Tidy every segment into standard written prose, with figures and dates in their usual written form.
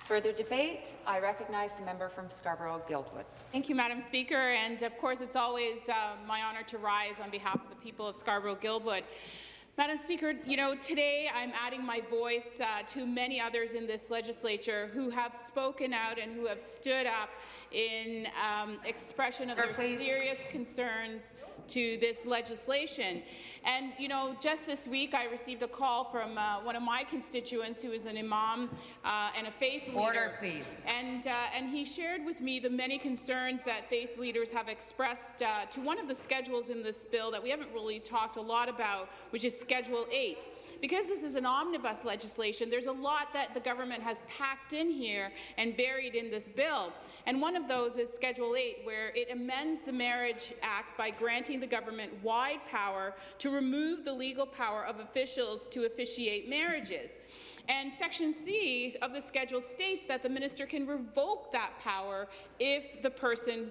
Further debate? I recognize the member from Scarborough-Guildwood. Thank you, Madam Speaker. And of course, it's always my honour to rise on behalf of the people of Scarborough-Guildwood. Madam Speaker, today I'm adding my voice to many others in this legislature who have spoken out and who have stood up in expression of their serious concerns to this legislation. And, just this week I received a call from one of my constituents who is an imam and a faith leader. Order, please. And he shared with me the many concerns that faith leaders have expressed to one of the schedules in this bill that we haven't really talked a lot about, which is Schedule 8. Because this is an omnibus legislation, there's a lot that the government has packed in here and buried in this bill. And one of those is Schedule 8, where it amends the Marriage Act by granting the government wide power to remove the legal power of officials to officiate marriages. And Section C of the schedule states that the minister can revoke that power if the person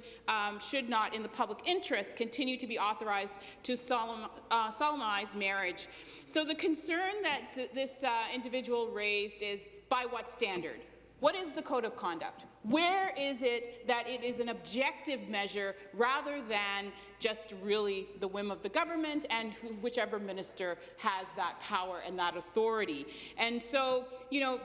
should not, in the public interest, continue to be authorized to solemnize marriage. So the concern that this individual raised is, by what standard? What is the code of conduct? Where is it that it is an objective measure rather than just really the whim of the government and whichever minister has that power and that authority? And so,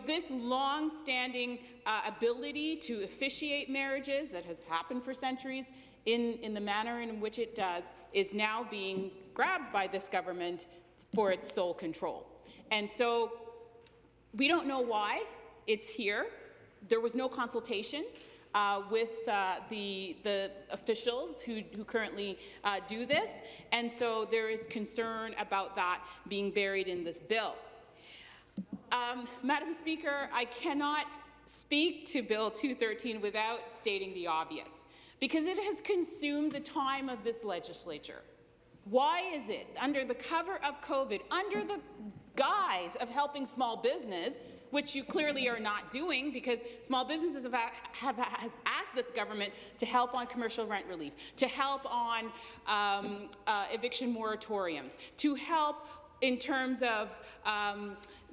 this long-standing ability to officiate marriages that has happened for centuries in the manner in which it does is now being grabbed by this government for its sole control. And so we don't know why it's here. There was no consultation with the officials who currently do this, and so there is concern about that being buried in this bill. Madam Speaker, I cannot speak to Bill 213 without stating the obvious, because it has consumed the time of this legislature. Why is it, under the cover of COVID, under the guise of helping small business, which you clearly are not doing, because small businesses have asked this government to help on commercial rent relief, to help on eviction moratoriums, to help in terms of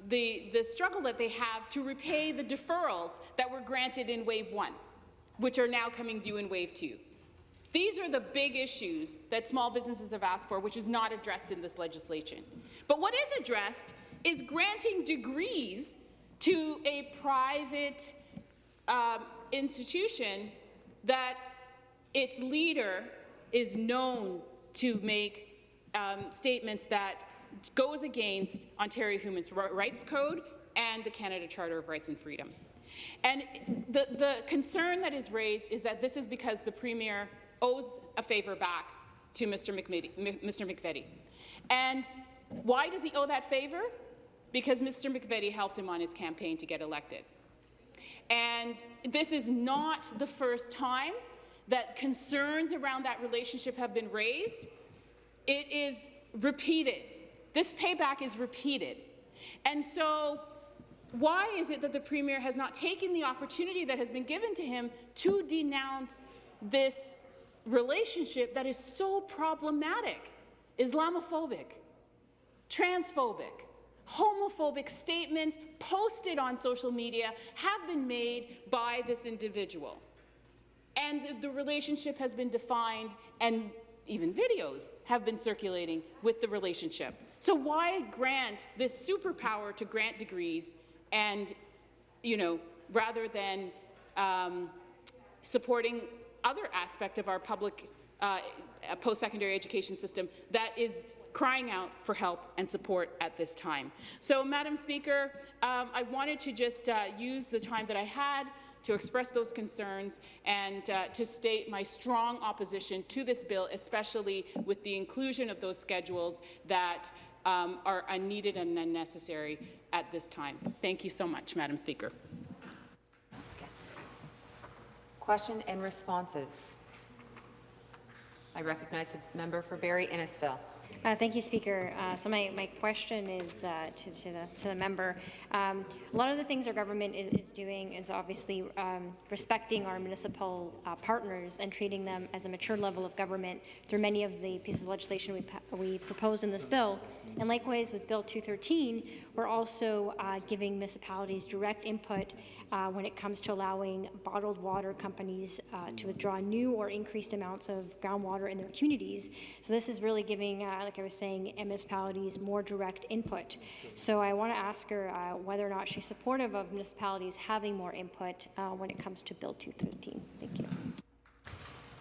the struggle that they have to repay the deferrals that were granted in Wave 1, which are now coming due in Wave 2. These are the big issues that small businesses have asked for, which is not addressed in this legislation. But what is addressed is granting degrees to a private institution that its leader is known to make statements that goes against Ontario Human Rights Code and the Canada Charter of Rights and Freedom. And the concern that is raised is that this is because the Premier owes a favour back to Mr. McVetti. And why does he owe that favour? Because Mr. McVetti helped him on his campaign to get elected. And this is not the first time that concerns around that relationship have been raised. It is repeated. This payback is repeated. And so why is it that the Premier has not taken the opportunity that has been given to him to denounce this relationship that is so problematic? Islamophobic, transphobic, homophobic statements posted on social media have been made by this individual. And the relationship has been defined, and even videos have been circulating with the relationship. So why grant this superpower to grant degrees and, rather than supporting other aspect of our public post-secondary education system that is crying out for help and support at this time. So, Madam Speaker, I wanted to just use the time that I had to express those concerns and to state my strong opposition to this bill, especially with the inclusion of those schedules that are unneeded and unnecessary at this time. Thank you so much, Madam Speaker. Okay. Question and responses. I recognize the member for Barrie Innisfil. Thank you, Speaker. So my question is to the member. A lot of the things our government is doing is obviously respecting our municipal partners and treating them as a mature level of government through many of the pieces of legislation we proposed in this bill. And likewise with Bill 213, we're also giving municipalities direct input when it comes to allowing bottled water companies to withdraw new or increased amounts of groundwater in their communities. So this is really giving, like I was saying, municipalities more direct input. So I want to ask her whether or not she's supportive of municipalities having more input when it comes to Bill 213. Thank you.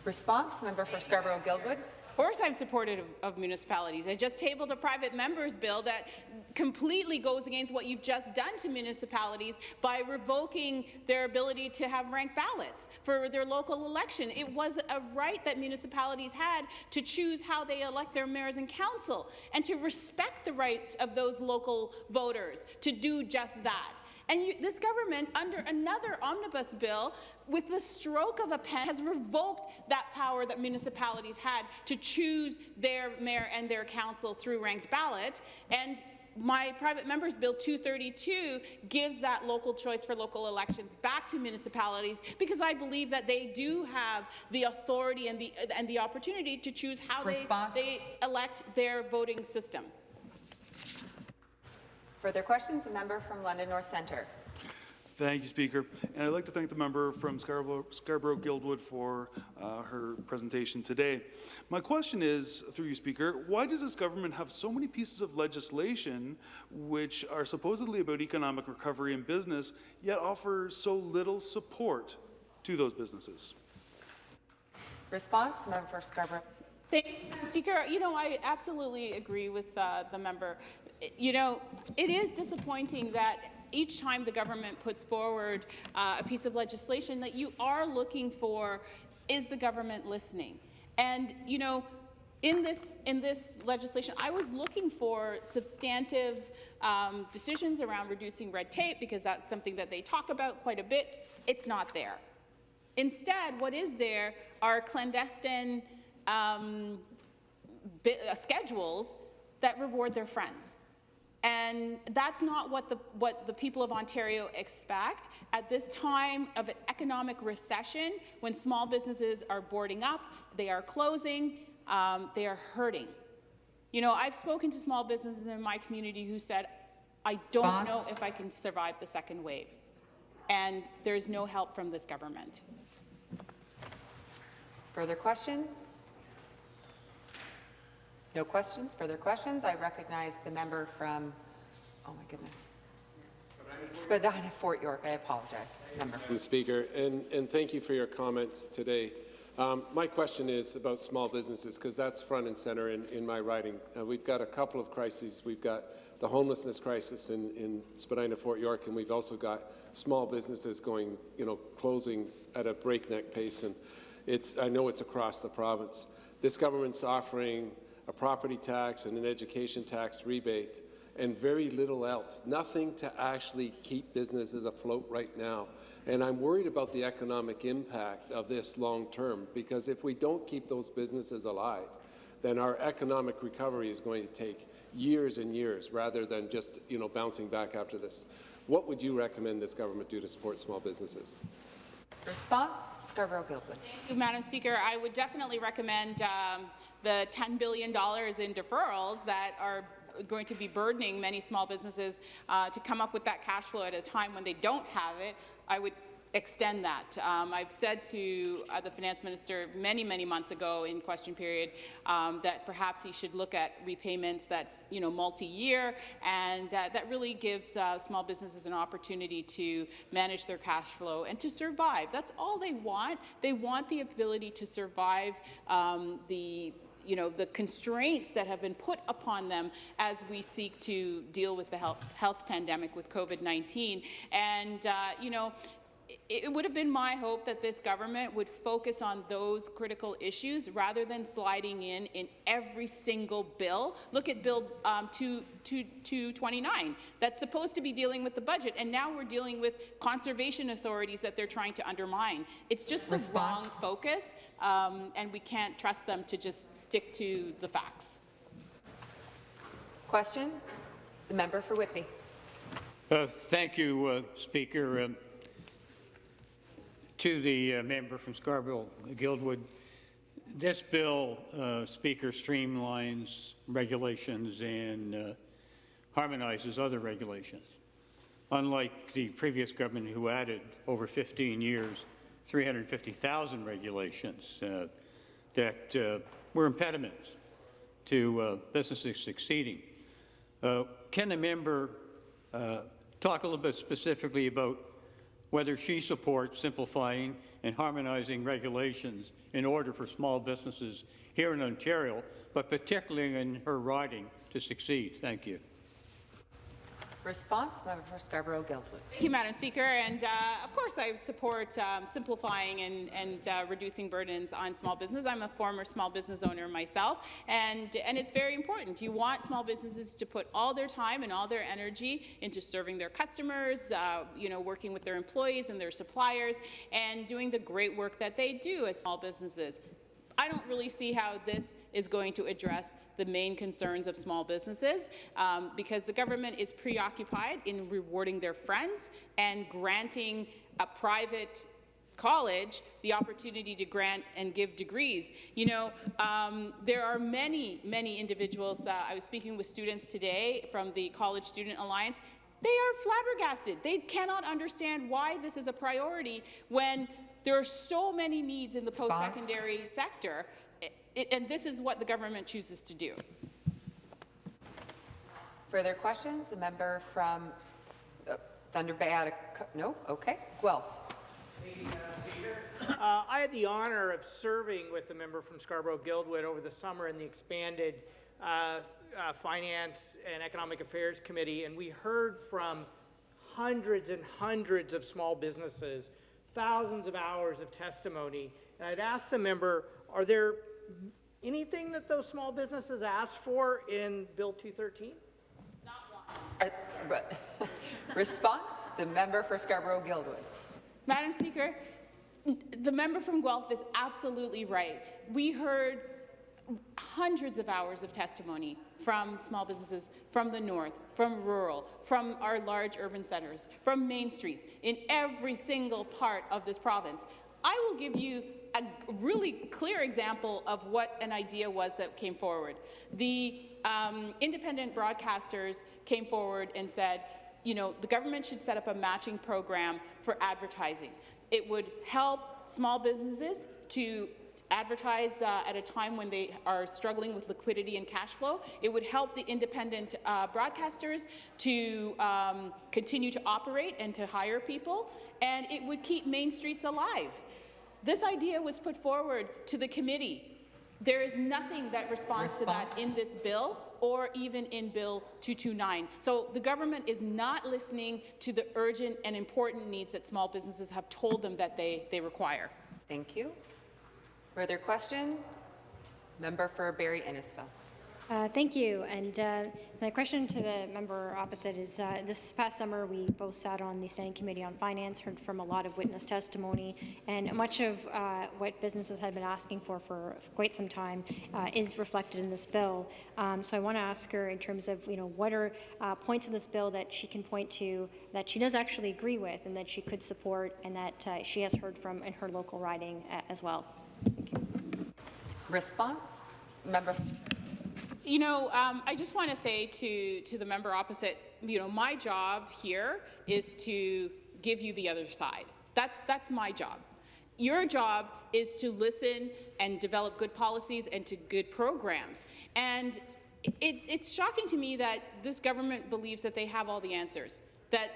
Response, the member for Scarborough-Guildwood. Of course I'm supportive of municipalities. I just tabled a private member's bill that completely goes against what you've just done to municipalities by revoking their ability to have ranked ballots for their local election. It was a right that municipalities had to choose how they elect their mayors and council, and to respect the rights of those local voters to do just that. And this government, under another omnibus bill, with the stroke of a pen, has revoked that power that municipalities had to choose their mayor and their council through ranked ballot. And my private member's bill 232 gives that local choice for local elections back to municipalities, because I believe that they do have the authority and the opportunity to choose how they elect their voting system. Further questions? The member from London North Centre. Thank you, Speaker. And I'd like to thank the member from Scarborough-Guildwood for her presentation today. My question is, through you, Speaker, why does this government have so many pieces of legislation which are supposedly about economic recovery and business, yet offer so little support to those businesses? Response, the member for Scarborough. Thank you, Speaker. You know, I absolutely agree with the member. You know, it is disappointing that each time the government puts forward a piece of legislation that you are looking for, is the government listening? And, you know, in this legislation, I was looking for substantive decisions around reducing red tape, because that's something that they talk about quite a bit. It's not there. Instead, what is there are clandestine schedules that reward their friends. And that's not what the people of Ontario expect at this time of an economic recession, when small businesses are boarding up, they are closing, they are hurting. You know, I've spoken to small businesses in my community who said, I don't know if I can survive the second wave. And there's no help from this government. Further questions? No questions? Further questions? I recognize the member from, oh my goodness, Spadina, Fort York. I apologize, member. Mr. Speaker, and thank you for your comments today. My question is about small businesses, because that's front and center in my writing. We've got a couple of crises. We've got the homelessness crisis in Spadina, Fort York, and we've also got small businesses going, closing at a breakneck pace. And I know it's across the province. This government's offering a property tax and an education tax rebate, and very little else. Nothing to actually keep businesses afloat right now. And I'm worried about the economic impact of this long term, because if we don't keep those businesses alive, then our economic recovery is going to take years and years, rather than just bouncing back after this. What would you recommend this government do to support small businesses? Response, Scarborough-Guildwood. Thank you, Madam Speaker. I would definitely recommend the $10 billion in deferrals that are going to be burdening many small businesses to come up with that cash flow at a time when they don't have it. I would extend that. I've said to the finance minister many, many months ago in question period that perhaps he should look at repayments that's multi-year, and that really gives small businesses an opportunity to manage their cash flow and to survive. That's all they want. They want the ability to survive the constraints that have been put upon them as we seek to deal with the health pandemic with COVID-19. And, it would have been my hope that this government would focus on those critical issues rather than sliding in every single bill. Look at Bill 229 that's supposed to be dealing with the budget, and now we're dealing with conservation authorities that they're trying to undermine. It's just the wrong focus, and we can't trust them to just stick to the facts. Question? The member for Whitby. Thank you, Speaker. To the member from Scarborough-Guildwood, this bill, Speaker, streamlines regulations in harmonizes other regulations. Unlike the previous government who added over 15 years 350,000 regulations that were impediments to businesses succeeding. Can the member talk a little bit specifically about whether she supports simplifying and harmonizing regulations in order for small businesses here in Ontario, but particularly in her riding, to succeed? Thank you. Response, member for Scarborough-Guildwood. Thank you, Madam Speaker. And of course, I support simplifying and reducing burdens on small business. I'm a former small business owner myself, and it's very important. You want small businesses to put all their time and all their energy into serving their customers, working with their employees and their suppliers, and doing the great work that they do as small businesses. I don't really see how this is going to address the main concerns of small businesses because the government is preoccupied in rewarding their friends and granting a private college the opportunity to grant and give degrees. There are many individuals. I was speaking with students today from the College Student Alliance. They are flabbergasted. They cannot understand why this is a priority when there are so many needs in the post-secondary sector, and this is what the government chooses to do. Further questions? A member from Thunder Bay, no? Okay. Guelph. I had the honor of serving with the member from Scarborough-Guildwood over the summer in the expanded Finance and Economic Affairs Committee, and we heard from hundreds and hundreds of small businesses, thousands of hours of testimony. And I'd ask the member, are there anything that those small businesses asked for in Bill 213? Not one. Response, the member for Scarborough-Guildwood. Madam Speaker, the member from Guelph is absolutely right. We heard hundreds of hours of testimony from small businesses from the north, from rural, from our large urban centres, from main streets, in every single part of this province. I will give you a really clear example of what an idea was that came forward. The independent broadcasters came forward and said, the government should set up a matching program for advertising. It would help small businesses to advertise at a time when they are struggling with liquidity and cash flow. It would help the independent broadcasters to continue to operate and to hire people, and it would keep main streets alive. This idea was put forward to the committee. There is nothing that responds to that in this bill or even in Bill 229. So the government is not listening to the urgent and important needs that small businesses have told them that they require. Thank you. Further question? Member for Barrie-Innisfil. Thank you. And my question to the member opposite is, this past summer we both sat on the Standing Committee on Finance, heard from a lot of witness testimony, and much of what businesses had been asking for quite some time is reflected in this bill. So I want to ask her in terms of, what are points in this bill that she can point to that she does actually agree with and that she could support and that she has heard from in her local riding as well. Thank you. Response? Member. I just want to say to the member opposite, my job here is to give you the other side. That's my job. Your job is to listen and develop good policies and to good programs. And it's shocking to me that this government believes that they have all the answers, that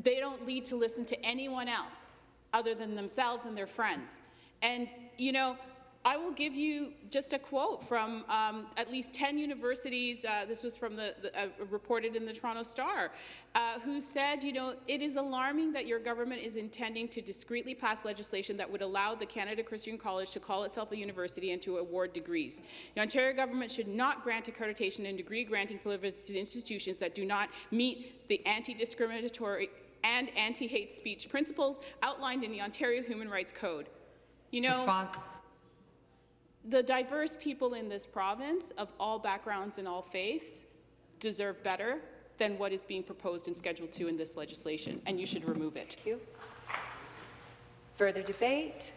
they don't need to listen to anyone else other than themselves and their friends. And, I will give you just a quote from at least 10 universities, this was from reported in the Toronto Star, who said, it is alarming that your government is intending to discreetly pass legislation that would allow the Canada Christian College to call itself a university and to award degrees. The Ontario government should not grant accreditation and degree granting privileges to institutions that do not meet the anti-discriminatory and anti-hate speech principles outlined in the Ontario Human Rights Code. Response. The diverse people in this province of all backgrounds and all faiths deserve better than what is being proposed in Schedule 2 in this legislation, and you should remove it. Thank you. Further debate?